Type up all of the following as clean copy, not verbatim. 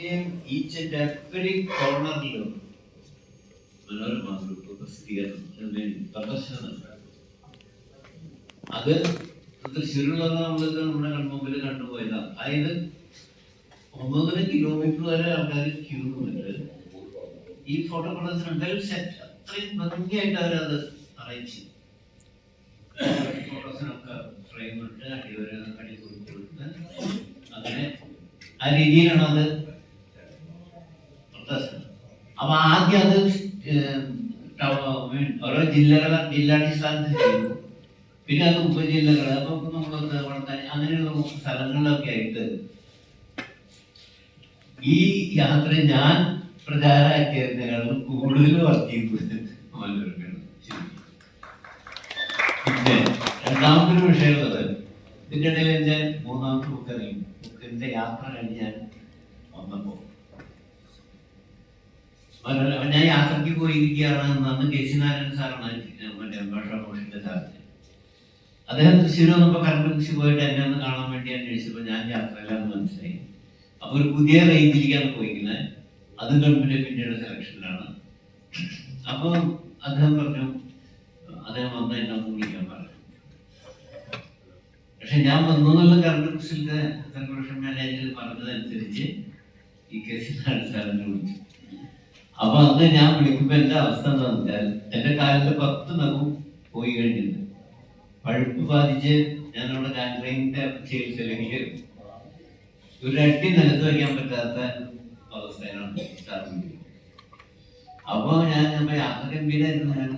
കേരളത്തിലെയും each and every കോർണറിലും Manorama group പ്രസിദ്ധീകരണം പ്രദർശനം നടത്തുക. അത് തൃശ്ശൂരിലുള്ള നമ്മൾക്ക് നമ്മുടെ കൺമുമ്പിൽ കണ്ടുപോയതാണ്. അതായത് 9 കിലോമീറ്റർ വരെ ആൾക്കാർ ക്യൂ നിന്നിട്ട് ഈ ഫോട്ടോഗ്രാഫേഴ്സിന് വെൽ സെറ്റ് അത്രയും ഭംഗിയായിട്ട് അവരത് അറേഞ്ച് ചെയ്തു. ഫോട്ടോസിനൊക്കെ ഫ്രെയിം ഇട്ട് അടി കൊടുത്ത് അങ്ങനെ ആ രീതിയിലാണ് അത് പ്രദർശനം. അപ്പൊ ആദ്യം അത് ഓരോ ജില്ലാടിസ്ഥാനത്തിൽ ചെയ്തു. പിന്നെ അത് ഉപജില്ലകൾ, അപ്പൊ നമ്മളൊക്കെ വളർത്താൻ അങ്ങനെയുള്ള സ്ഥലങ്ങളിലൊക്കെ ആയിട്ട് ഈ യാത്ര ഞാൻ പ്രചാരമാക്കിയതിനേക്കാളും കൂടുതൽ വർക്ക് ചെയ്യുന്നത് മനോരമയാണ്. പിന്നെ രണ്ടാമത്തെ ഒരു വിഷയമുള്ളത്, ഇതിൻ്റെ ഇടയിൽ എൻ്റെ മൂന്നാമത്തെ ബുക്കിന്റെ യാത്ര കഴിഞ്ഞ് ഞാൻ വന്നപ്പോ ഞാൻ യാത്രയ്ക്ക് പോയിരിക്കുകയാണ് എന്നാണ് കെ സി നാരായണൻ സാറാണ് മറ്റേ ഭാഷാഭൂഷന്റെ സാറിന്. അദ്ദേഹം തൃശ്ശൂർ വന്നപ്പോൾ കറണ്ട് കൃഷി പോയിട്ട് എന്നെ ഒന്ന് കാണാൻ വേണ്ടി അന്വേഷിച്ചപ്പോൾ ഞാൻ യാത്രയിലാന്ന് മനസ്സിലായി. അപ്പൊ ഒരു പുതിയ റേഞ്ചിലേക്കാണ് പോയിരിക്കുന്നത്. അതും ഗവൺമെന്റ് ഓഫ് ഇന്ത്യയുടെ സെലക്ഷനിലാണ്. അപ്പൊ അദ്ദേഹം പറഞ്ഞു, അദ്ദേഹം വന്ന് എന്നെ ഒന്ന് വിളിക്കാൻ പറഞ്ഞു. പക്ഷെ ഞാൻ വന്നു എന്നുള്ള കറണ്ട് കൃഷിയുടെ കോർപ്പറേഷൻ മാനേജർ പറഞ്ഞതനുസരിച്ച് ഈ കെ സി നാരായണൻ സാറിനെ വിളിച്ചു. അപ്പൊ അന്ന് ഞാൻ വിളിക്കുമ്പോ എന്റെ അവസ്ഥ എന്താണെന്ന് വെച്ചാൽ എന്റെ കാലിന്റെ 10 നഖവും പോയി കഴിഞ്ഞിട്ടുണ്ട്. പഴുപ്പ് ബാധിച്ച് ഞാൻ അവിടെ ഗാൻഗ്രീനിന്റെ ചികിത്സയിലേക്ക് ഒരു അടി നിലത്ത് വയ്ക്കാൻ പറ്റാത്ത അവസ്ഥയിലാണ്. അപ്പൊ ഞാൻ യാത്ര ഗംഭീരായിരുന്നു. ഞാൻ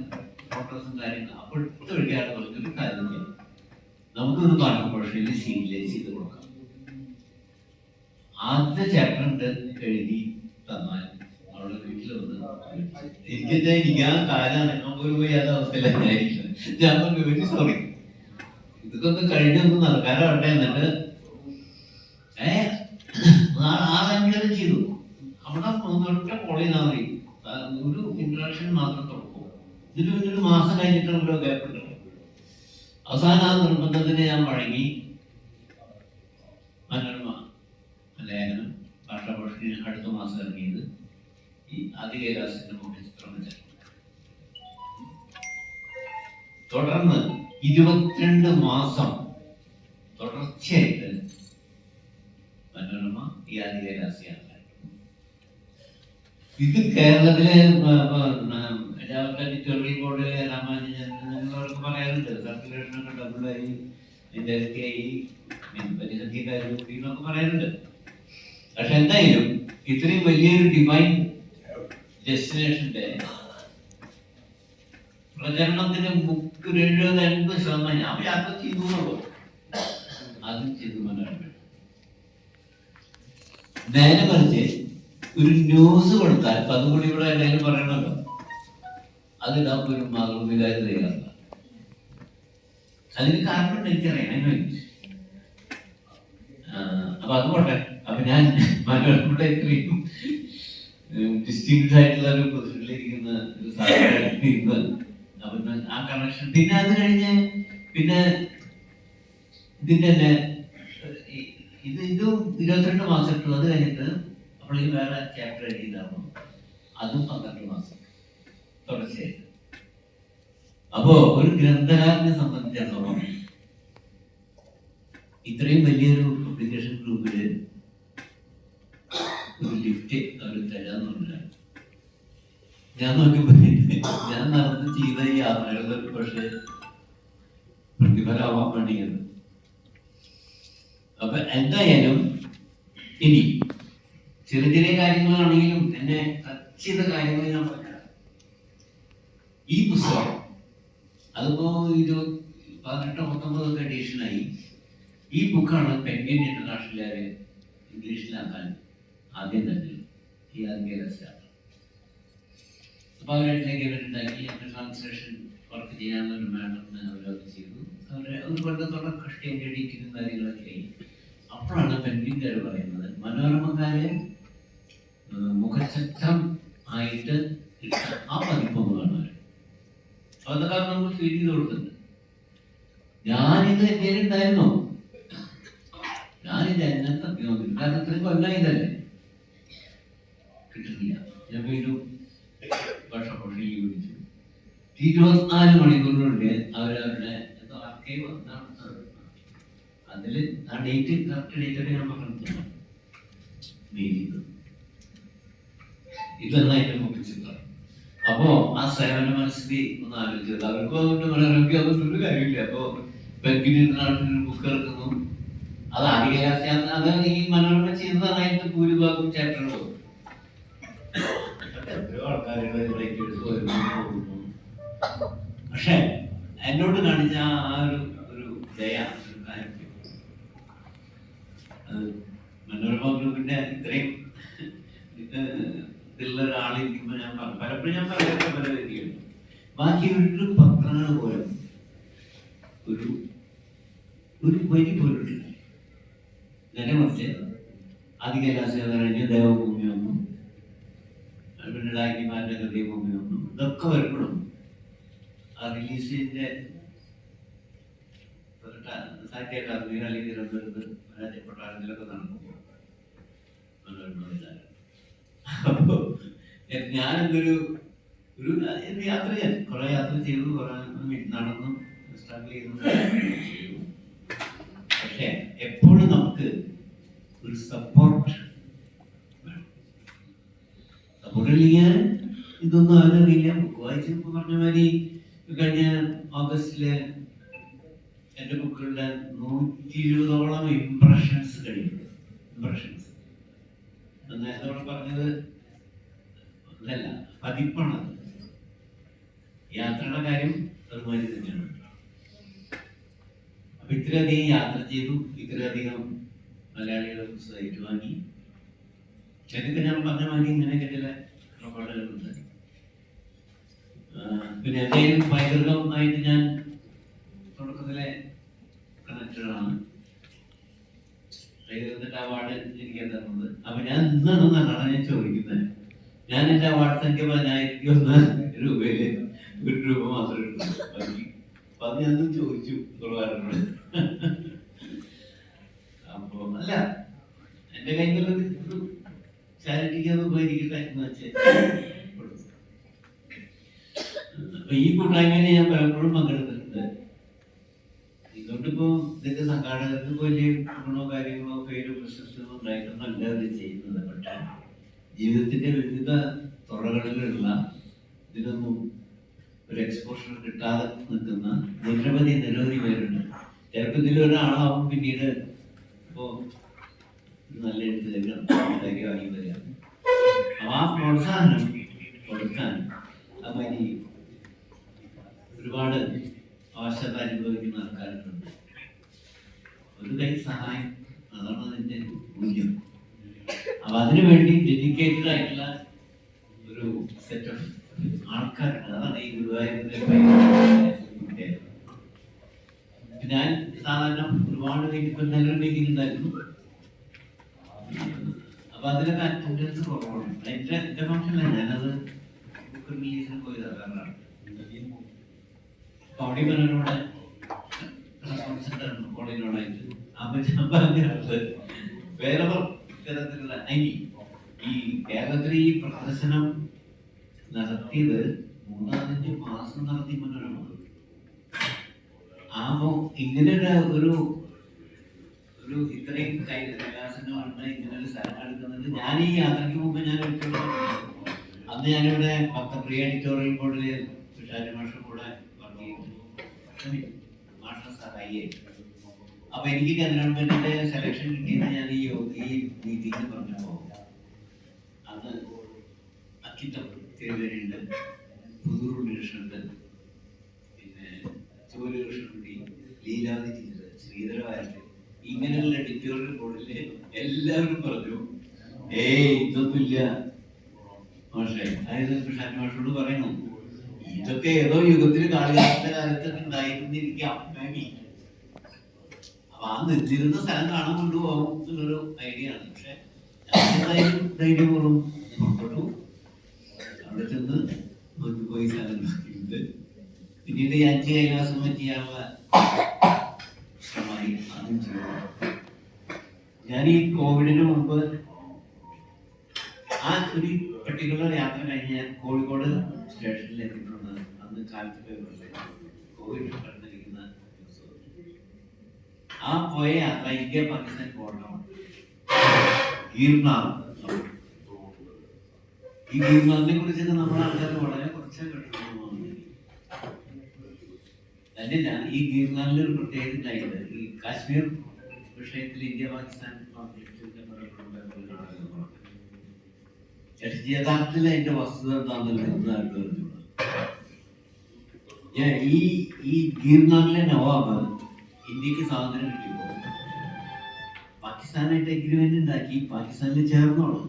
ഫോട്ടോസും കാര്യങ്ങളും അപ്പൊ എടുത്ത് വഴിക്കാണ് പറഞ്ഞൊരു കാര്യം, നമുക്കൊന്ന് ഭാഷയിൽ സീനിലേക്ക് ചെയ്ത് കൊടുക്കാം. ആദ്യത്തെ ചാപ്റ്റർ എഴുതി തന്നാൽ അവളുടെ വീട്ടിൽ വന്ന് എനിക്കെന്താ ഇരിക്കാൻ കാലാണ് പോലും പോയാത്ത അവസ്ഥയിലായിരിക്കും. ഞാൻ പറഞ്ഞു, വെരി സോറി, ഇതൊക്കെ ഒന്ന് കഴിഞ്ഞൊന്ന് നടക്കാനാവട്ടെ. എന്നിട്ട് ആരെങ്കിലും ചെയ്തു അവിടെ ഒന്നൊറ്റ കോൾ ചെയ്താൽ മതി, ഒരു ഇൻട്രഡക്ഷൻ മാത്രം തുറക്കും. ഇതിന് പിന്നെ ഒരു മാസം കഴിഞ്ഞിട്ടുണ്ടല്ലോ ഗ്യാപ്പ് ഉണ്ടല്ലോ. അവസാനം ആ നിർബന്ധത്തിന് ഞാൻ വഴങ്ങി. മനോരമ ലേഖനം ഭാഷാഭൂഷണി അടുത്ത മാസം ഇറങ്ങിയത് ഈ ആദികൈലാസത്തിന്റെ മുഖ്യ ചിത്രം വെച്ചാൽ. തുടർന്ന് 22 മാസം തുടർച്ചയായിട്ട് മനോരമ ഈ ആദികൈലാസിയാണ്. ഇത് കേരളത്തിലെ എഡിറ്റോറിയൽ ബോർഡ് രാമാനുജൻ നിങ്ങളൊക്കെ പറയാറുണ്ട്, സർക്കുലേഷനൊക്കെ ഡബിളായി ഇന്ത്യക്കായി പരിസംഖ്യക്കാരും കൂടിയെന്നൊക്കെ പറയാറുണ്ട്. പക്ഷെ എന്തായാലും ഇത്രയും വലിയൊരു ഡിവൈൻ ഡെസ്റ്റിനേഷന്റെ പ്രചരണത്തിന് ബുക്ക് 70-80% ഞാൻ യാത്ര ചെയ്തു. അതും ചെയ്തു മനോരമ. നേരെ മറിച്ച് ഒരു ന്യൂസ് കൊടുത്താൽ അതും കൂടി ഇവിടെ എല്ലാവരും പറയണല്ലോ, അതിടാൻ ഒരു മാതൃകാര് തയ്യാറല്ല. അതിന് കാരണം എനിക്കറിയാം. അപ്പൊ അത് പോട്ടെ. അപ്പൊ ഞാൻ മനോരമയുടെ ഇത്രയും ഡിസ്റ്റിങ്ക്ട് ആയിട്ടുള്ള ഒരു പൊസിഷനിലിരിക്കുന്ന ഒരു സാധനം. അപ്പൊ ആ കണക്ഷൻ പിന്നെ അത് കഴിഞ്ഞ് പിന്നെ ഇതിന്റെ തന്നെ ഇതും 22 മാസം ഇട്ടു. അത് കഴിഞ്ഞിട്ട് അപ്പോൾ ഈ വേറെ ചാപ്റ്റർ എഴുതിയതാകും, അതും 12 മാസം തുടർച്ചയായിട്ട്. അപ്പോ ഒരു ഗ്രന്ഥകാരനെ സംബന്ധിച്ചിടത്തോളം ഇത്രയും വലിയൊരു പബ്ലിക്കേഷൻ ഗ്രൂപ്പില് ഒരു ലിഫ്റ്റ് അവർ തരാന്ന് പറഞ്ഞാൽ ഞാൻ നോക്കുമ്പോ ഞാൻ നടന്ന് ചെയ്ത ഈ യാത്രകളിൽ പക്ഷേ പ്രതിഫലമാവാൻ വേണ്ടിയത്. അപ്പൊ എന്തായാലും ഇനി ചെറിയ ചെറിയ കാര്യങ്ങളാണെങ്കിലും എന്നെ ടച്ച് ചെയ്ത കാര്യങ്ങൾ ഞാൻ പറയാം. ഈ പുസ്തകം അതിപ്പോ 18-19 എഡീഷനായി. ഈ ബുക്കാണ് പെൻഗ്വിൻ ഇന്റർനാഷണലുകാര് ഇംഗ്ലീഷിലാക്കാൻ ആദ്യം തന്നെ ഈ ആദികൈലാസ. അപ്പൊ അവരായിട്ടേക്ക് അവരുണ്ടാക്കി അവരുടെ ട്രാൻസ്ലേഷൻ വർക്ക് ചെയ്യാനുള്ള ഒരു മാഡം അവരത് ചെയ്തു. അവരെ ഒരു കൊല്ലത്തോളം കഷ്ടിയും എഡിറ്റിങ്ങും കാര്യങ്ങളൊക്കെ ആയി. അപ്പോഴാണ് പെൻഗ്വിൻകാര് പറയുന്നത് മനോരമക്കാര് മുഖചിത്രം ആയിട്ട് ആ പതിപ്പൊന്ന് കാണാൻ. അതൊക്കെ കാരണം നമുക്ക് ഫീൽ ചെയ്ത് കൊടുത്തിട്ടുണ്ട്. ഞാനിത് എന്റെ ഉണ്ടായിരുന്നോ? ഞാനിത് എന്നെ തപ്പി നോക്കി, കാരണം ഇത്രയും കൊല്ലം ഇതല്ലേ. ഞാൻ വീണ്ടും വർഷപ്പോഴേക്ക് വിളിച്ചു. 24 മണിക്കൂറിനുള്ളിൽ അവരവരുടെ എന്തോ ആർക്കൈവ് വന്നാണ് അതിൽ ആ ഡേറ്റ് കറക്റ്റ് ഡേറ്റൊക്കെ ഞാൻ പറഞ്ഞിട്ടുണ്ട്. ഇതെല്ലാം ഏറ്റവും മുഖ്യ ചിത്രം. അപ്പോ ആ സേവന മനസ്ഥിതി ഒന്ന് ആലോചിച്ചത് അവർക്കും അതുകൊണ്ട് വളരെ അതൊന്നും കാര്യമില്ല. അപ്പോ പെൻഗിനാട്ടിന് ബുക്ക് ഇറക്കുന്നു, അത് ആധികാരിക അത് ഈ മനോരമ ചെയ്തതായിട്ട് ഭൂരിഭാഗം ചാപ്റ്ററുകളും എത്രയോ ആൾക്കാരുടെ പക്ഷെ എന്നോട് കാണിച്ച ആ ഒരു ദയ ഒരു കാര്യം മനോരമ ഗ്രൂപ്പിന്റെ ഇത്രയും ഇതിലുള്ള ഒരാളിരിക്കുമ്പോൾ ഞാൻ പലപ്പോഴും ഞാൻ പറയാത്ത പല വ്യക്തികളും ബാക്കി ഒരു പത്രങ്ങൾ പോലെ ഒരു വരി പോലും നേരെ മറിച്ച് ആദികൈലാസം കഴിഞ്ഞ് ദേവഭൂമി വന്നു, പിന്നെ ഡാക്കിമാരുടെ ഹൃദയഭൂമി വന്നു. ഇതൊക്കെ വരുമ്പോഴും ആ റിലീസിന്റെ സാഹിത്യ അക്കാദമി അല്ലെങ്കിൽ തിരുവനന്തപുരത്ത് പരാജയപ്പെട്ടാരത്തിലൊക്കെ നടക്കുമ്പോൾ അപ്പോ ഞാനെന്തൊരു യാത്ര ചെയ്യാൻ കുറെ യാത്ര ചെയ്തു, കുറെ നടന്നു, സ്ട്രഗിൾ ചെയ്തു. പക്ഷെ എപ്പോഴും നമുക്ക് ഒരു സപ്പോർട്ട് വേണം. സപ്പോർട്ടില്ലെങ്കിൽ ഇതൊന്നും അറിയില്ല. ബുക്ക് വായിച്ചപ്പോ പറഞ്ഞ മാതിരി കഴിഞ്ഞ ഓഗസ്റ്റില് എന്റെ ബുക്കുകളുടെ 120ഓളം ഇംപ്രഷൻസ് കഴിഞ്ഞു. ഇംപ്രഷൻസ് നേരത്തെ പറഞ്ഞത് അതല്ല, പതിപ്പാണത്. യാത്രയുടെ കാര്യം അതുമാതിരി തന്നെയാണ്. അപ്പൊ ഇത്രയധികം യാത്ര ചെയ്തു, ഇത്രയധികം മലയാളികളെ പുസ്തകം ഏറ്റുവാങ്ങി. ശരിക്കും ഞാൻ പറഞ്ഞ മാതിരി ഇങ്ങനെയൊക്കെ ചില ഇടപാടുകളുണ്ട്. പിന്നെ എന്തെങ്കിലും പൈതൃകമായിട്ട് ഞാൻ തുടക്കത്തിലെ കണക്റ്റഡ് ആണ്. പൈതൃകത്തിന്റെ അവാർഡ് എനിക്ക് തന്നത്. അപ്പൊ ഞാൻ ഇന്നാണ് ഞാൻ ചോദിക്കുന്നത്. ഞാൻ എന്റെ അവാർഡ് സംഖ്യ 10,001 രൂപയില് 1 രൂപ മാത്രമേ എടുത്തുള്ളൂ. അപ്പൊ അത് ഞാൻ ചോദിച്ചു കുറവാരോട്. അപ്പൊ അല്ല, എന്റെ കയ്യിലുള്ളത് ചാരിറ്റിക്ക് അത് ഉപകരിക്കട്ടെ എന്ന് വെച്ച്. അപ്പൊ ഈ കൂട്ടായ്മയിൽ ഞാൻ പലപ്പോഴും പങ്കെടുത്തിട്ടുണ്ട്. ഇതുകൊണ്ടിപ്പോ ഇതിന്റെ സംഘാടകർക്ക് വലിയ ഗുണോ കാര്യങ്ങളോ പേരോ പ്രശസ്തിയോ ഉണ്ടായിട്ടൊന്നല്ല അവർ ചെയ്യുന്നത്. പക്ഷെ ജീവിതത്തിന്റെ വിവിധ തുറകളിലുള്ള ഇതിനൊന്നും ഒരു എക്സ്പോഷർ കിട്ടാതെ നിൽക്കുന്ന നിരവധി പേരുണ്ട്. ചിലപ്പോൾ ഇതിലൊരാളാവും പിന്നീട് ഇപ്പോ നല്ല എഴുത്തുകാരി വരിക. ആ പ്രോത്സാഹനം കൊടുക്കാൻ അതുമാതിരി ഒരുപാട് ആവശ്യത അനുഭവിക്കുന്ന ആൾക്കാരുണ്ട്. ഒരു കൈ സഹായം, അതാണ് അതിന്റെ മൂല്യം. അപ്പൊ അതിനുവേണ്ടി ഡെഡിക്കേറ്റഡ് ആയിട്ടുള്ള ഒരു സെറ്റ് ഓഫ് ആൾക്കാരുണ്ട്. അതാണ് ഈ ഗുരുവായൂരിന്റെ. ഞാൻ സാധാരണ ഒരുപാട് മീറ്റിംഗ് ഉണ്ടായിരുന്നു. അപ്പൊ അതിലൊക്കെ അറ്റൻഡൻസ് കുറവാണ്. എന്റെ ഫംഗ്ഷനല്ല, ഞാനത് ബുക്ക് റിലീസിന് പോയി തരാറാണ്. അവിടെ മനോരോടെ കോളേജിനോടായിട്ട് അപ്പൊ ഞാൻ പറഞ്ഞത് വേറെ തരത്തിലുള്ള ഈ കേരളത്തിൽ ഈ പ്രദർശനം നടത്തിയത് 3-5 മാസം നടത്തി മനോരമ. ആപ്പോ ഇങ്ങനെ ഒരു ഇത്രയും കൈലാസങ്ങളുണ്ട്, ഇങ്ങനെ ഒരു സ്ഥലം എടുക്കുന്നത്. ഞാൻ ഈ യാത്രയ്ക്ക് മുമ്പ് ഞാൻ അന്ന് ഞാനിവിടെ പ്രിയ എഡിറ്റോറിയൽ ബോർഡില് തുഷാരി മാഷും കൂടെ വർക്ക് ചെയ്തു, മാഷ സഹായി. അപ്പൊ എനിക്ക് ഗവൺമെന്റിന്റെ സെലക്ഷൻ കിട്ടിയത് ഞാൻ ഈ മീറ്റിംഗിൽ പറഞ്ഞപ്പോ അത് അക്കിത്തം തിരുവരുണ്ട്, പുതൂർ കൃഷ്ണനുണ്ട്, പിന്നെ ചോലി കൃഷ്ണൻകുട്ടി, ലീലാവതി ടീച്ചർ, ശ്രീധരവാരത്ത്, ഇങ്ങനെയുള്ള എഡിറ്റോറിയൽ ബോർഡില് എല്ലാവരും പറഞ്ഞു ഇതൊന്നുമില്ല മാഷേ. അതായത് തുഷാരി മാഷോട് പറയണു, ഇതൊക്കെ ഏതോ യുഗത്തില് കാളിദാസന്റെ കാലത്തൊക്കെ ഉണ്ടായിരുന്നിരിക്കും അമ്മി. അപ്പൊ ആ നിർത്തിയിരുന്ന സ്ഥലം കാണാൻ കൊണ്ടുപോകും എന്നുള്ളൊരു ഐഡിയ ആണ്. പക്ഷെ ധൈര്യപൂർവ്വം പുറപ്പെട്ടു. അവിടെ ചെന്ന് പോയി സ്ഥലം ഉണ്ടാക്കിയിട്ടുണ്ട്. പിന്നീട് ഈ 5 കൈലാസം പറ്റിയുള്ള ശ്രമമായി അതും ചെയ്തു. ഞാൻ ഈ കോവിഡിന് മുമ്പ് ആ ഒരു പർട്ടിക്കുലർ യാത്ര കഴിഞ്ഞ് ഞാൻ കോഴിക്കോട് സ്റ്റേഷനിൽ എത്തിയിട്ടുണ്ട്. അന്ന് കാലത്ത് പേപ്പറിൽ കോവിഡ് കടന്നിരിക്കുന്ന ആ പോയ യാത്ര ഇന്ത്യ പാകിസ്ഥാൻ ബോർഡറാണ്. ഗീർനാർ. ഈ ഗീർനാറിനെ കുറിച്ചൊക്കെ നമ്മുടെ ആൾക്കാർ വളരെ കുറച്ചേ കേട്ടിട്ടുള്ളൂ. തന്നെയല്ല, ഈ ഗീർനാറിൽ ഒരു പ്രത്യേകത ഉണ്ടായിട്ട് ഈ കാശ്മീർ വിഷയത്തിൽ ഇന്ത്യ പാകിസ്ഥാൻ യഥാർത്ഥത്തിൽ അതിന്റെ വസ്തുത എന്താണെന്ന് ഈ ഗീർനാറിലെ നവാബ് ഇന്ത്യക്ക് സ്വാതന്ത്ര്യം കിട്ടിയപ്പോൾ പാകിസ്ഥാനായിട്ട് എഗ്രിമെന്റ് ഉണ്ടാക്കി പാകിസ്ഥാനിൽ ചേർന്നോളൂ,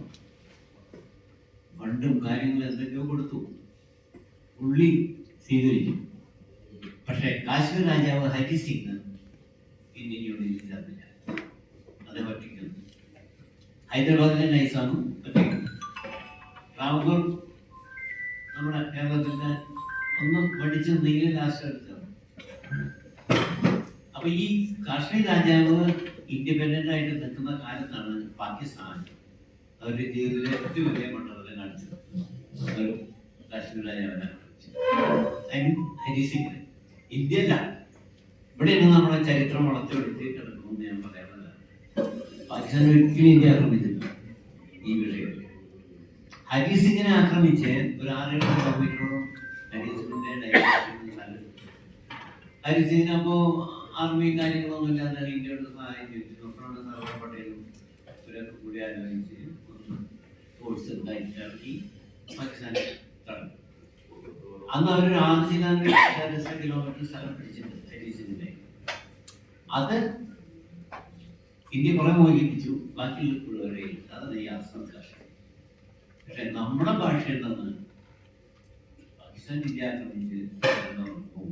ഫണ്ടും കാര്യങ്ങളും എന്തൊക്കെയോ കൊടുത്തു, പുള്ളി സ്വീകരിച്ചു. പക്ഷെ കാശ്മീർ രാജാവ് ഹരി സിംഗ് ഇന്ത്യൻ യൂണിയനിൽ ചേർന്നില്ല. അത് പറ്റിക്കുന്നു. ഹൈദരാബാദിലെ നൈസാമും പറ്റിക്കുന്നു. റാംപൂർ നമ്മുടെ കേരളത്തിന്റെ ഒന്ന് പഠിച്ചു നീല ലാസ്റ്റ് എടുത്തത്. അപ്പൊ ഈ കാശ്മീർ രാജാവ് ഇൻഡിപെൻഡന്റ് ആയിട്ട് നിൽക്കുന്ന കാലത്താണ് പാകിസ്ഥാൻ അവരുടെ ജീവിതത്തിലെ ഏറ്റവും വലിയ മണ്ഡലം കാണിച്ചത്. ഒരു കാശ്മീർ രാജാവിനെ ഹരിസിംഗ് ഇന്ത്യല്ല, ഇവിടെയാണ് നമ്മുടെ ചരിത്രം വളർത്തിയെടുത്ത് കിടക്കുമെന്ന് ഞാൻ പറയാനുള്ളത്. പാകിസ്ഥാൻ ഒരിക്കലും ഇന്ത്യ ആക്രമിച്ചില്ല. ഈ വിഷയത്തിൽ ഹരിസിംഗിനെ ആക്രമിച്ച് ഒരു 6-7 കിലോമീറ്ററോളം ഹരിസിംഗിന് അപ്പോ ആർമിയും കാര്യങ്ങളൊന്നും ഇല്ലാതെ ഇന്ത്യയോട് സഹായം ചോദിച്ചു. അപ്പോഴാണ് സർദാർ പട്ടേലും ഇവരൊക്കെ കൂടി ആലോചിച്ച് ഫോഴ്സ് ഇറക്കി പാകിസ്ഥാനെ തടഞ്ഞു. അന്ന് അവർ 6 കിലോമീറ്റർ സ്ഥലം പിടിച്ചിട്ടുണ്ട് ഹരിസിംഗിനെ. അത് ഇന്ത്യ കുറെ മോചിപ്പിച്ചു, ബാക്കിയുള്ളവരെ അതാണ് ഈ ആസാം കാശ്മീർ. പക്ഷെ നമ്മുടെ ഭാഷ എന്താണ്? പാകിസ്ഥാൻ ഇന്ത്യ ആക്രമിച്ച് പോകും.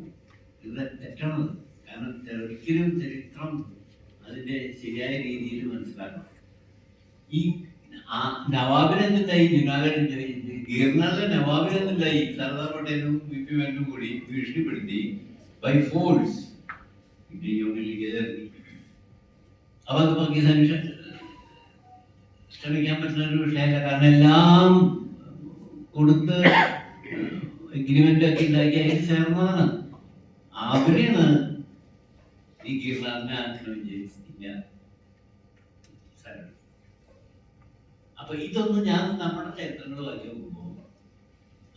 ഇത് തെറ്റാണത്. കാരണം ഒരിക്കലും ചരിത്രം അതിന്റെ ശരിയായ രീതിയിൽ മനസ്സിലാക്കണം. ഈ നവാബിനെന്തായി ജുനാഗഡിന്റെ ഗീർനാറിലെ നവാബിനെന്തായി സർദാർ പട്ടേലും വിപിനും കൂടി ഭീഷണിപ്പെടുത്തി ബൈ ഫോഴ്സ് ഇന്ത്യ യൂണിയനിലേക്ക്. അപ്പൊ അത് പാകിസ്ഥാൻ ക്ഷമിക്കാൻ പറ്റുന്ന ഒരു വിഷയമല്ല. കാരണം എല്ലാം കൊടുത്ത് എഗ്രിമെന്റ് ഒക്കെ ഉണ്ടാക്കി അതിൽ ചേർന്നതാണ്. അവരെയാണ് ഈ ഗീർനാറിനെ ആക്രമിച്ച് ഇന്ത്യ. അപ്പൊ ഇതൊന്നും ഞാൻ നമ്മുടെ ചരിത്രങ്ങൾ വായിച്ചു നോക്കുമ്പോൾ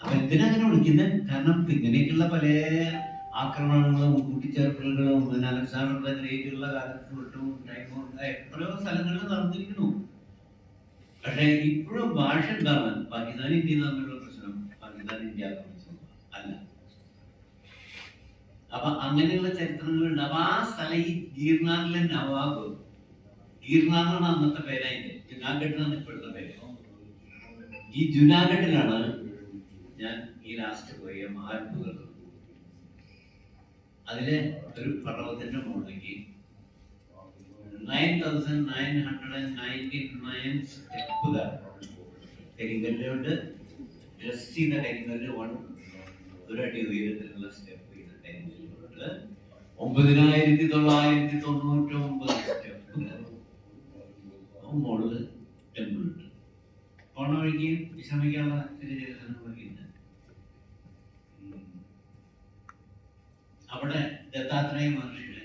അപ്പൊ എന്തിനാ അങ്ങനെ വിളിക്കുന്നത്? കാരണം ഇങ്ങനെയൊക്കെയുള്ള പല ആക്രമണങ്ങളും കൂട്ടിച്ചേർക്കലുകളും അലക്സാണ്ടർ ഗ്രേറ്റുള്ള കാലത്ത് തൊട്ടും എത്രയോ സ്ഥലങ്ങളിൽ നടന്നിരിക്കുന്നു. പക്ഷെ ഇപ്പോഴും ഭാഷ എന്താണ്? പാകിസ്ഥാൻ ഇന്ത്യ തമ്മിലുള്ള പ്രശ്നം പാകിസ്ഥാൻ ഇന്ത്യ അല്ല. അപ്പൊ അങ്ങനെയുള്ള ചരിത്രങ്ങളുണ്ട്. അപ്പൊ ആ സ്ഥലം ഈ ഗീർനാറിലെ നവാബ്, ഗീർനാറിനാണ് അന്നത്തെ പേരായിട്ട്, ജുനാഗഡിനാണ് ഇപ്പോഴത്തെ പേര്. ഈ ജുനാഗഡിലാണ് ഞാൻ ഈ ലാസ്റ്റ് പോയ മഹാത്മകൾ. അതിലെ ഒരു പർവ്വതത്തിന്റെ മുകളിലേക്ക് 9,999 സ്റ്റെപ്പുകൾ കരിങ്കല്ലുകൊണ്ട് ഡ്രസ് ചെയ്ത കരിങ്കല്ല് ഒരു അടി ഉയരത്തിലുള്ള സ്റ്റെപ്പ് ചെയ്ത കരിങ്കല്ലുകൊണ്ട് 9,999 സ്റ്റെപ്പുകൾ മുകളില് ടെമ്പിൾ ഉണ്ട്. പോണ വഴിക്ക് വിശ്രമിക്കാനുള്ള ചെറിയ സ്ഥലങ്ങളൊക്കെയുണ്ട്. അവിടെ ദത്താത്രേയ മഹർഷിയുടെ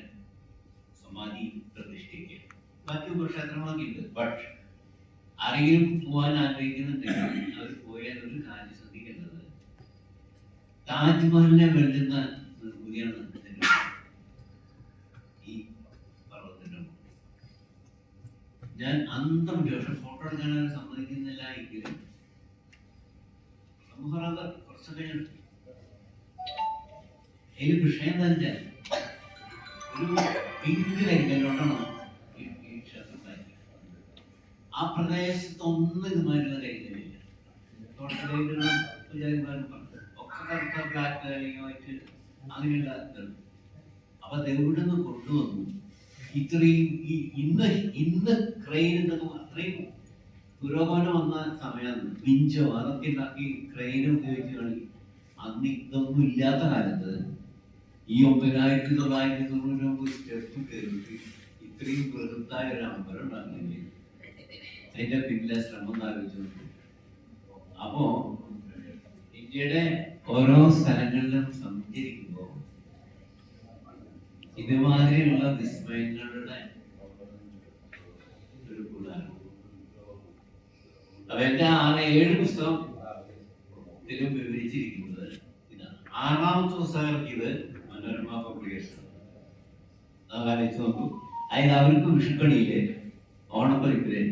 സമാധി പ്രതിഷ്ഠിക്കുക. ബാക്കി ഉപക്ഷേത്രങ്ങളൊക്കെ ഉണ്ട്. ബട്ട് ആരെങ്കിലും പോകാൻ ആഗ്രഹിക്കുന്നുണ്ടെങ്കിൽ അവർ പോയാൽ ഒരു കാര്യം ശ്രദ്ധിക്കേണ്ടത് താജ്മഹലിനെ വെല്ലുന്ന നിർമ്മിതിയാണ് ഈ പർവ്വതത്തിന്റെ. ഞാൻ അന്തം പക്ഷെ ഫോട്ടോ എടുക്കാൻ സമ്മതിക്കുന്നില്ല എങ്കിലും കുറച്ചൊക്കെ അതിൽ വിഷയം തന്നെ ഒരു പിങ്ക് കരിങ്കല്ലോട്ടാണ് ഈ ക്ഷേത്രത്തിൽ. ആ പ്രദേശത്തൊന്നും ഇതുമായിട്ടുള്ള കരിങ്കല്ലില്ല. പൂജാരിമാരും പറഞ്ഞു ഒക്കെ കറുത്ത ബ്ലാക്ക് കരിങ്ങായിട്ട് അങ്ങനെയുള്ള ഇതുണ്ട്. അപ്പൊ അതെവിടുന്ന് കൊണ്ടുവന്നു ഇത്രയും ഈ ഇന്ന് ക്രെയിൻ ഉണ്ടെന്നും അത്രയും പുരോഗമനം വന്ന സമയമാണ്. വിഞ്ചോ അതൊക്കെ ഉണ്ടാക്കി ക്രെയിൻ ഉപയോഗിച്ച് കളി. അന്ന് ഇതൊന്നും ഇല്ലാത്ത കാലത്ത് ഈ 9,999 സ്റ്റെപ്പ് കയറിയിട്ട് ഇത്രയും ബൃഹത്തായ ഒരു അമ്പലം ഉണ്ടാകുന്നില്ലേ? അതിന്റെ പിന്നിലെ ശ്രമം ആലോചിച്ചു. ഇന്ത്യയുടെ ഓരോ സ്ഥലങ്ങളിലും സഞ്ചരിക്കുമ്പോൾ ഇതുമാതിരിയുള്ള വിസ്മയങ്ങളുടെ ഒരു കൂടാണ്. അപ്പൊ എന്റെ 6-7 പുസ്തകം വിവരിച്ചിരിക്കുന്നത് ഇതാണ്. 6ാമത്തെ പുസ്തകം ഇത് മനോരമ പബ്ലിക്കേഷൻ ആലോചിച്ച് നോക്കൂ. അതിന് അവർക്ക് വിഷുക്കണിയില് ഓണപ്പരിപ്പില്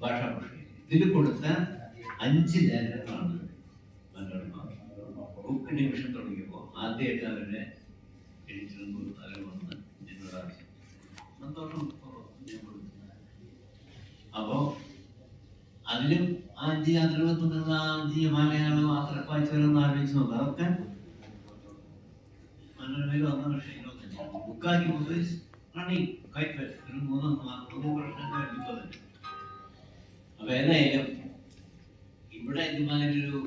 ഭാഷാപുഷ്ടി ഇതിൽ കൊടുത്ത 5 ലേഖനങ്ങളാണ് മനോരമ ബുക്ക് ഡിവിഷൻ തുടങ്ങിയപ്പോൾ ആദ്യമായിട്ട് അവരുടെ എഡിറ്ററും അവർ വന്ന് എന്നോട് ആവശ്യം സന്തോഷം. അപ്പോ അതിലും 5 യാത്രകൾ തുടർന്ന് 5 ഹിമാലയങ്ങൾ മാത്രം വായിച്ചു വരുന്ന ആലോചിച്ച് നോക്കുക. അതൊക്കെ മനോരമയിൽ വന്ന വിഷയങ്ങൾ തന്നെയാണ്. ബുക്കാക്കി റണ്ണിങ് കൈപ്പ് ഒരു 3 വർഷം കഴിഞ്ഞപ്പോൾ തന്നെ. അപ്പൊ ഏതായാലും ഇവിടെ ഇതുമാതിരൊരു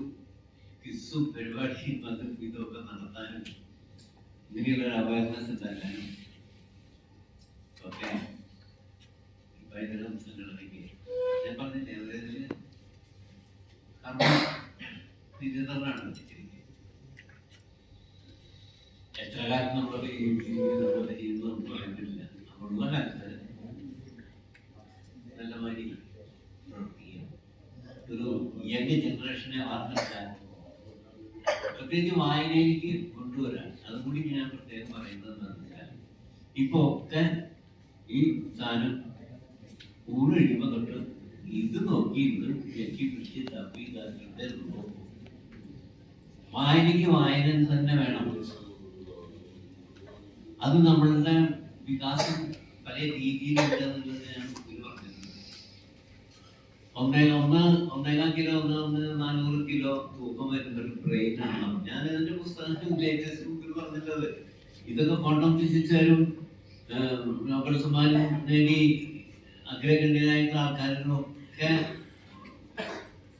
ക്വിസും പരിപാടിയും അതും ഇതൊക്കെ നടത്താനും ഇങ്ങനെയുള്ളൊരു അവയർനെസ് ഉണ്ടാക്കാനും ഒക്കെ ഇത്തരം സംഘടനയ്ക്ക് ഞാൻ പറഞ്ഞില്ലേ അതായത് തിരുതറാണ് വെച്ചിരിക്കുന്നത്. എത്ര കാലത്ത് നമ്മളൊക്കെ ചെയ്യുന്നു നമുക്ക് പറയുന്നില്ല. നമ്മളുള്ള കാലത്ത് നല്ല മാതിരി പ്രവർത്തിക്കുക, ഒരു യങ് ജനറേഷനെ വാർത്തെടുക്കാൻ, പ്രത്യേകിച്ച് വായനയിലേക്ക് കൊണ്ടുവരാൻ. അതും കൂടി ഞാൻ പ്രത്യേകം പറയുന്നത് എന്താണെന്ന് വെച്ചാൽ ഇപ്പൊ ഒക്കെ ഈ സാധനം ഊണ് കഴിയുമ്പോ തൊട്ട് ഇത് നോക്കി ഇത് ഞെക്കി പിടിച്ച് തപ്പി ഇതാക്കിയിട്ട് നോക്കും. വായനയ്ക്ക് വായന തന്നെ വേണം. അത് നമ്മളുടെ വികാസം പല രീതിയിലുണ്ടെന്നുള്ളത് ഞാൻ പറഞ്ഞത്. 1.5 കിലോ 400 കിലോ തൂക്കം വരുന്ന ഒരു ബ്രെയിനാണ്. ഞാൻ അതിന്റെ പുസ്തകത്തിൽ ലേറ്റസ്റ്റ് ബുക്കിൽ പറഞ്ഞിട്ടുള്ളത്. ഇതൊക്കെ ക്വാണ്ടം ഫിസിക്സുകാരും നോബൽ സമ്മാനം നേടി അഗ്രഗണ്യരായിട്ടുള്ള ആൾക്കാരും ഒക്കെ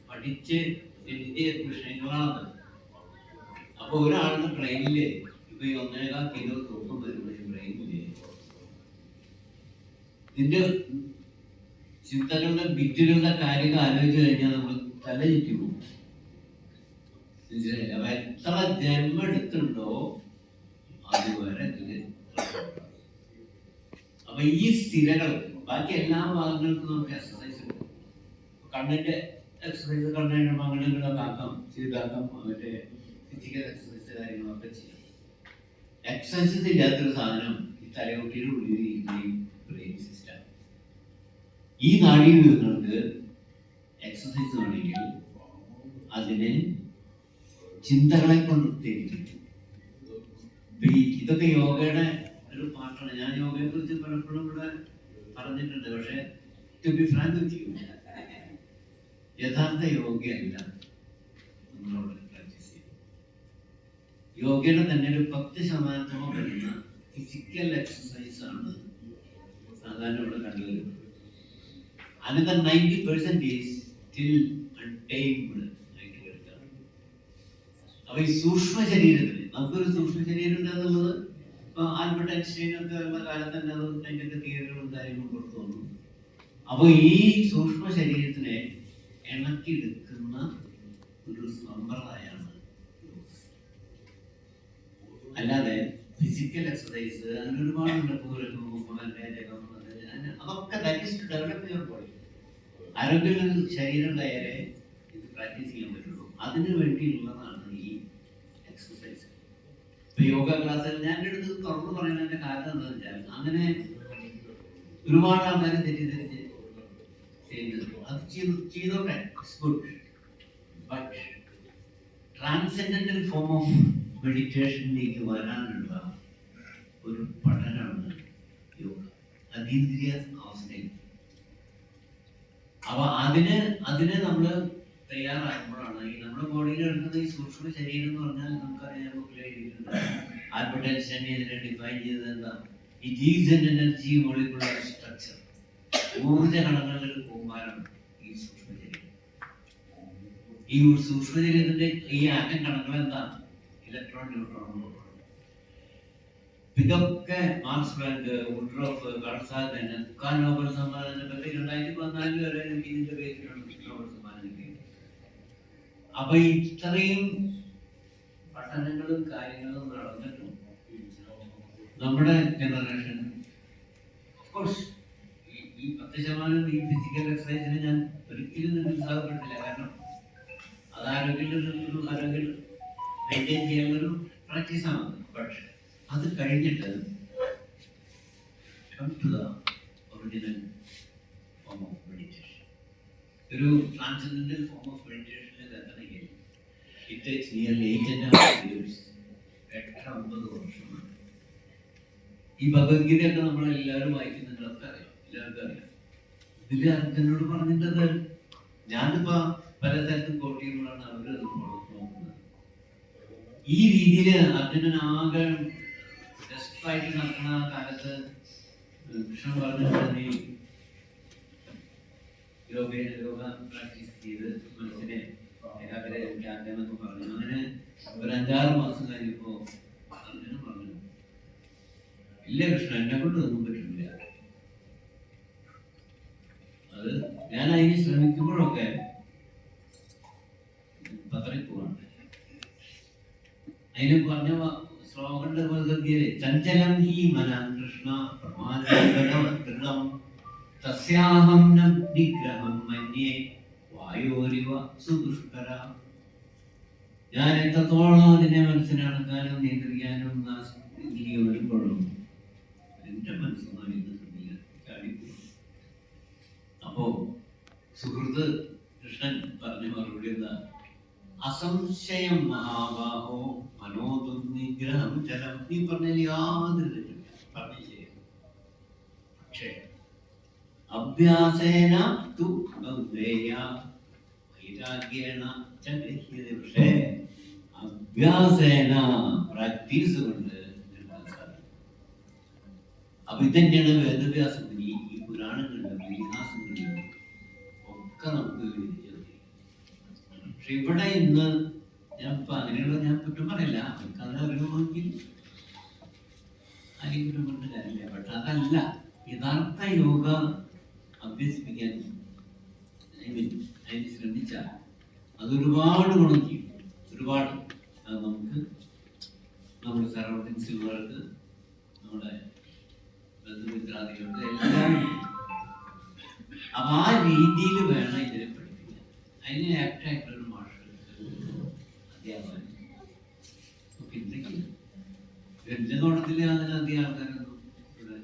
പഠിച്ച് എഴുതിയ വിഷയങ്ങളാണ്. അപ്പൊ ഒരാളുടെ ബ്രെയിനില് ഇപ്പൊ ഈ 1.25 കിലോ തൂക്കം വരുന്ന ബ്രെയിനില് ഇതിന്റെ ചിന്തകളുടെ ബിറ്റുകളുടെ കാര്യങ്ങൾ ആലോചിച്ച് കഴിഞ്ഞാൽ നമ്മൾ തല ചുറ്റി പോകും. അപ്പൊ എത്ര ജന്മം എടുത്തുണ്ടോ അതുവരെ ഇതില്. അപ്പൊ ഈ സ്ഥിരകൾ ബാക്കി എല്ലാ ഭാഗങ്ങൾക്കും നമുക്ക് എക്സസൈസ് ഉണ്ട്. കണ്ണിന്റെ എക്സസൈസ് കണ്ണിന്റെ മംഗളങ്ങളൊക്കെ ആക്കാം, ചെയ്താക്കാം. മറ്റേ ഫിസിക്കൽ എക്സസൈസ് കാര്യങ്ങളൊക്കെ ചെയ്യാം. എക്സസൈസ് ഇല്ലാത്തൊരു സാധനം ഈ തലയോട്ടിയുടെ ഉള്ളിൽ ഈ ബ്രെയിൻ സിസ്റ്റം. ഈ നാഡീവ്യൂഹങ്ങൾക്ക് എക്സസൈസ് വേണമെങ്കിൽ അതിന് ചിന്തകളെ കൊണ്ട് ഉത്തേജിപ്പിക്കും. ഇതൊക്കെ യോഗയുടെ ഒരു പാർട്ടാണ്. ഞാൻ യോഗയെ കുറിച്ച് പലപ്പോഴും ഇവിടെ പറഞ്ഞിട്ടുണ്ട്. പക്ഷെ to be frank with you, യഥാർത്ഥ യോഗയല്ല നമ്മളോട് പ്രാക്ടീസ് ചെയ്യും. യോഗയുടെ തന്നെ ഒരു 10% വരുന്ന ഫിസിക്കൽ എക്സസൈസ് ആണ് സാധാരണ ഇവിടെ കണ്ടുവരുന്നത്. Another 90% is still untamed ആയിട്ട് വരുന്നതാണ്. അപ്പൊ ഈ സൂക്ഷ്മ ശരീരത്തിന് നമുക്കൊരു സൂക്ഷ്മ ശരീരം ഉണ്ടെന്നുള്ളത് ഇപ്പൊ ആൽബർട്ട് ഐൻസ്റ്റൈൻ ഒക്കെ ഉള്ള കാലത്ത് തന്നെ അതിന്റെ തിയറികളും കാര്യങ്ങളും പുറത്തു വന്നു. അപ്പൊ ഈ സൂക്ഷ്മ ശരീരത്തിനെ ഇണക്കിയെടുക്കുന്ന ഒരു സമ്പ്രദായമാണ്. അല്ലാതെ ഫിസിക്കൽ എക്സസൈസ് അങ്ങനെ ഒരുപാടുണ്ട്. അതൊക്കെ that is to develop your body. ആരോഗ്യമുള്ള ശരീരം ഉണ്ടായാലേ ഇത് പ്രാക്ടീസ് ചെയ്യാൻ പറ്റുള്ളൂ. അതിനു വേണ്ടിയുള്ളതാണ് ഈ എക്സസൈസ്. ഇപ്പൊ യോഗ ക്ലാസ്സിൽ ഞാൻ എടുത്ത് തുറന്നു പറയുന്നതിന്റെ കാരണം എന്താണെന്ന് വെച്ചാൽ അങ്ങനെ ഒരുപാട് ആൾക്കാർ തെറ്റിദ്ധരിച്ച് ചെയ്യുന്നത്. അത് ചെയ്തോട്ടെ, it's good. But transcendental form of മെഡിറ്റേഷനിലേക്ക് വരാനുള്ള ഒരു പഠനമാണ് യോഗ, അതീന്ദ്രിയ അവസ്ഥയിൽ. അപ്പൊ അതിന് നമ്മള് തയ്യാറാകുമ്പോഴാണ് ഈ നമ്മുടെ ബോഡിയിൽ എടുക്കുന്ന ഈ സൂക്ഷ്മ ശരീരം എന്ന് പറഞ്ഞാൽ നമുക്കറിയാം. ആൽബർട്ട് ഐൻസ്റ്റൈൻ ഇതിനെ ഡിഫൈൻ ചെയ്തത് എന്താ? It is N energy molecular structure. ഊർജ കണങ്ങളുടെ ഒരു കൂമ്പാരമാണ് ഈ സൂക്ഷ്മ ശരീരം. ഈ സൂക്ഷ്മ ശരീരത്തിന്റെ ഈ ആറ്റം കണങ്ങൾ എന്താ? Electron, neutron. ഇതൊക്കെ marks Planck, Woodroffe, call Sagan ഒക്കെ നോബൽ സമ്മാനം 2014 വരെ ഇതിന്റെ പേരിലാണ് നോബൽ സമ്മാനം കിട്ടിയത്. അപ്പൊ ഇത്രയും പഠനങ്ങളും കാര്യങ്ങളും നടന്നിട്ടും നമ്മുടെ ജനറേഷൻ ഓഫ്കോഴ്സ് ഈ 10% ഈ ഫിസിക്കൽ എക്സസൈസിന് ഞാൻ ഒരിക്കലും നിരുത്സാഹപ്പെട്ടില്ല. കാരണം അത് ആരോഗ്യം മെയിൻറ്റെയിൻ ചെയ്യാനുള്ളൊരു പ്രാക്ടീസാണ്. പക്ഷെ അത് കഴിഞ്ഞിട്ട് ഒറിജിനൽ ഫോം ഓഫ് മെഡിറ്റേഷൻ, ഒരു ട്രാൻസെൻഡന്റൽ ഫോം ഓഫ് മെഡിറ്റേഷനിൽ എത്തണമെങ്കിൽ ഇറ്റ് ടേക്സ് നിയർലി 8.5 years, 8-9 വർഷമാണ്. ഈ ഭഗവത്ഗീതയൊക്കെ നമ്മളെല്ലാവരും വായിക്കുന്നുണ്ട്, അതൊക്കെ അറിയാം, എല്ലാവർക്കും അറിയാം. ഇതിൽ അർജുനോട് പറഞ്ഞിട്ടത് ഞാനിപ്പോ പല സ്ഥലത്തും കോട്ട് ചെയ്യുമ്പോഴാണ് അവർ നോക്കുന്നത്. ഈ രീതിയിൽ അർജുനനാകെ ഡെസ്പറായിട്ട് നടക്കുന്ന ആ കാലത്ത് കൃഷ്ണൻ പറഞ്ഞിട്ട് യോഗ പ്രാക്ടീസ് ചെയ്ത് മനസ്സിനെ ഏകാഗ്രതയൊക്കെ പറഞ്ഞു. അങ്ങനെ ഒരു 5-6 മാസം കഴിഞ്ഞപ്പോ അർജുനൻ പറഞ്ഞു, ഇല്ല കൃഷ്ണൻ, എന്നെ കൊണ്ട് ഒന്നും പറ്റില്ല. അത് ഞാൻ അതിന് ശ്രമിക്കുമ്പോഴൊക്കെ പതറിപ്പോവാണ്. അതിന് പറഞ്ഞ ശ്ലോകങ്ങളുടെ ഭഗവത്ഗീതയിലെ ചഞ്ചലം ഹി മനഃ കൃഷ്ണ പ്രമാദം തസ്യാഹം ന നിഗ്രഹം മന്യേ വായോരിവ സുദുഷ്കര. ഞാൻ എത്രത്തോളം അതിനെ മനസ്സിലാക്കാനും നിയന്ത്രിക്കാനും ഒരുമ്പോഴും എന്റെ മനസ്സൊന്നും ചാടിപ്പോയി. അപ്പോ സുഹൃത്ത് കൃഷ്ണൻ പറഞ്ഞ മറുപടി എന്താ? അസംശയം മഹാബാഹോ മനോദുർനിഗ്രഹം ജലം. നീ പറഞ്ഞതിൽ യാതൊരു തെറ്റില്ല, പറഞ്ഞു ശരി. പക്ഷേ അഭ്യാസേന തു ഗൗരേയ വൈരാഗ്യേണ ച ഗൃഹ്യതേ. പക്ഷേ അഭ്യാസേന, പ്രാക്ടീസ് കൊണ്ട് സാധിക്കും. അപ്പൊ ഇതന്നെയാണ് വേദവ്യാസം ഈ പുരാണങ്ങളിലും ഇതിഹാസങ്ങളിലും ഒക്കെ നമുക്ക് വിവരിച്ചത്. പക്ഷെ ഇവിടെ ഇന്ന് ഞാൻ അങ്ങനെയുള്ള ഞാൻ കുറ്റം പറയില്ല, അവർക്ക് അത് അറിയണമെങ്കിൽ ആരെയും കുറ്റം പറഞ്ഞ കാര്യമില്ല. പക്ഷെ അതല്ല യഥാർത്ഥ യോഗ അഭ്യസിപ്പിക്കാൻ അതിന് ശ്രമിച്ചാൽ അതൊരുപാട് ഗുണം ചെയ്യും, ഒരുപാട്. അത് നമുക്ക് നമ്മുടെ സറൗണ്ടിങ്സിലുള്ളവർക്ക്, നമ്മുടെ ബന്ധുമിത്രാദികൾക്ക് എല്ലാം. അപ്പൊ ആ രീതിയിൽ വേണം ഇതിനെ പഠിപ്പിക്കാൻ. അതിന് ആപ്റ്റായിട്ടുള്ളൊരു മാഷ്, അധ്യാപകൻ പിന്തുണയ്ക്കില്ല. ഗന്ധനോട്ടത്തിൽ അതിന് അധികം ആൾക്കാരൊന്നും ഇവിടെ.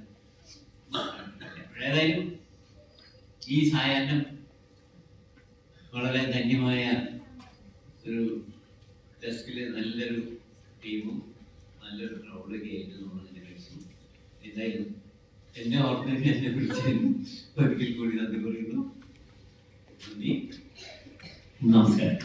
ഏതായാലും ഈ സായാഹ്നം വളരെ ധന്യമായ ഒരു ഡെസ്കില് നല്ലൊരു ടീമും നല്ലൊരു ക്രൗഡൊക്കെ ആയിട്ട് നമ്മളതിനെ കഴിച്ചു. എന്തായാലും എന്നെ ഓർമ്മയിൽ എന്നെ വിളിച്ചതിന് ഒരിക്കൽ കൂടി നന്ദി പറയുന്നു. നന്ദി, നമസ്കാരം.